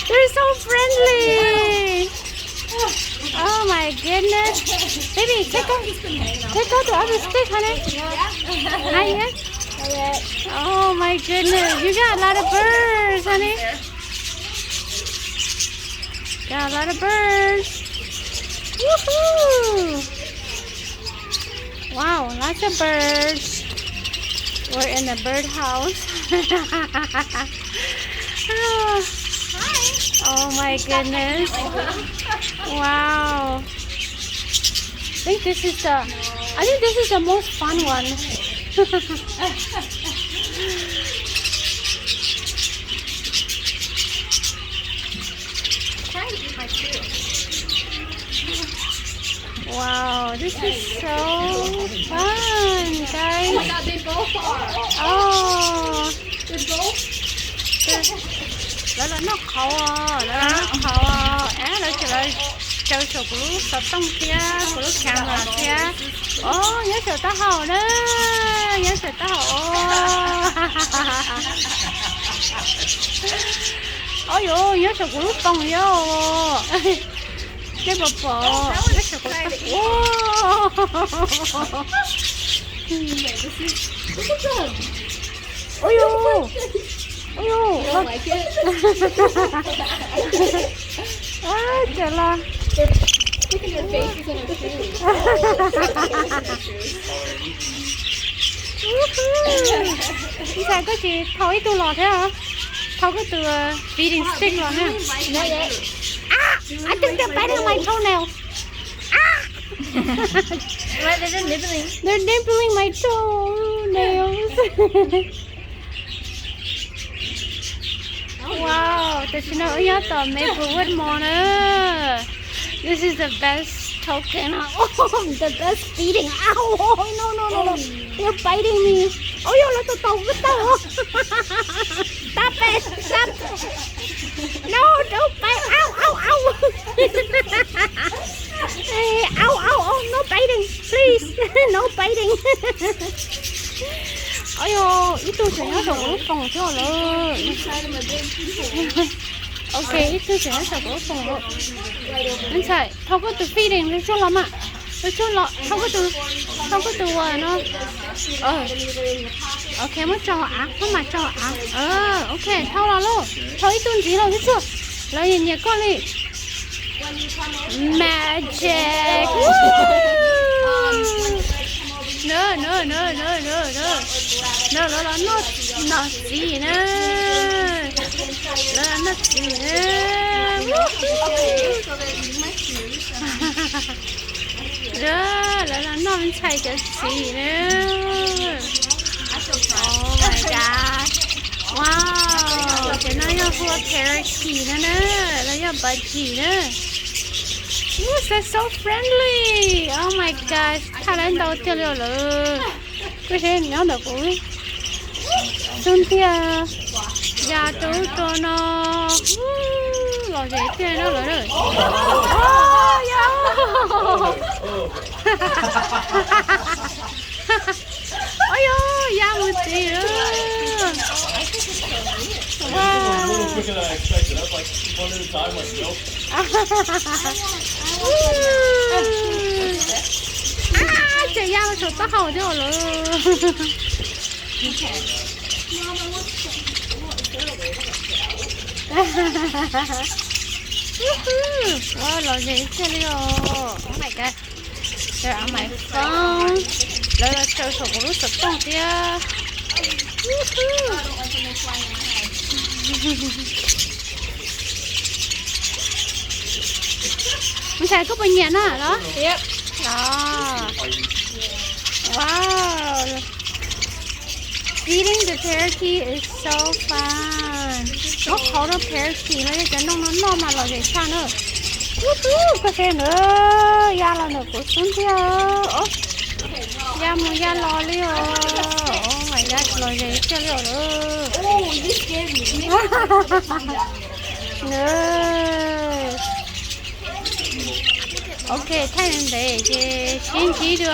They're so friendly. Oh my goodness. Baby, take out the other stick, honey. Not yet? Oh my goodness. You got a lot of birds, honey. Got a lot of birds. Woohoo! Wow, lots of birds. We're in the bird house. Oh my goodness. Wow. I think this is the most fun one. Wow, this is so fun, guys. Oh my God, they both are. Oh. They're both. Là nó khẩu là nó khẩu là chỉ là chơi sổ của lúc sập tông kia của lúc chàng là kia nhớ sổ ta hậu đó nhớ sổ ta hậu ôi nhớ sổ của lúc tông vô cái bờ nhớ sổ của ta ôi You don't like it? trời là Sticking their faces in her shoes. Sao có chị thâu ít tu lọt thế hả? Thâu cái từ feeding stick lọt ha? I think they're biting my toenail. They're nibbling. They're nibbling my toenails. Wow, did you know you have the Maplewood Mona? This is the best token. Oh, the best feeding. Ow! Oh, no. You're biting me. Oh, you're like a Stop it. Stop. No, don't bite. Ow. Hey, ow. No biting. Please. No biting. Ôi dồi, ít tôi sẽ nhớ sổ phòng cho rồi. Ok, ít tôi sẽ nhớ sổ phòng rồi. Anh chạy, thâu có từ feeding lên cho lắm ạ. Lên cho lọ, thâu có từ nó. Ok, mới cho họ ác, mới mà cho họ ác. Ok, thâu là luôn. Thâu ít tôi gì rồi, biết chưa? Lời nhìn nhẹ con đi. Magic. No, not see, no. Not see, no. Nó mình chạy cho see, no. Oh my God. Wow, cái này là của parakeet nữa, là budgie nữa. Yes, they're so friendly. Oh my gosh. Thằng anh đâu chơi rồi lỡ. Cái gì nhớ được cũng. Xuân tia. Dạ chú cho nó. Rồi dễ chơi nó lỡ rồi. Ôi ôi, dạ một tí nữa. Wow. Quicker than I expected. That was like one at a time, like milk. Chị ra sụt tóc hầu chứ rồi. Wow, lo gì chơi đi rồi. Oh my God. They're on my phone. Là chơi sụt của lúc sụt tông kia. Mình xài có bao nhiêu nữa đó? Yep. Đó. Wow. Feeding the parakeet is so fun. Nó khó đâu parakeet nó cho nó mà lo gì sao nữa. Có xe nữa. Da là nữa của xuống kia. Da mua da lo đi rồi. Oh my God, lo gì chơi rồi nữa. Oh, you scared me. No. Ok, thay nên để xin chỉ được.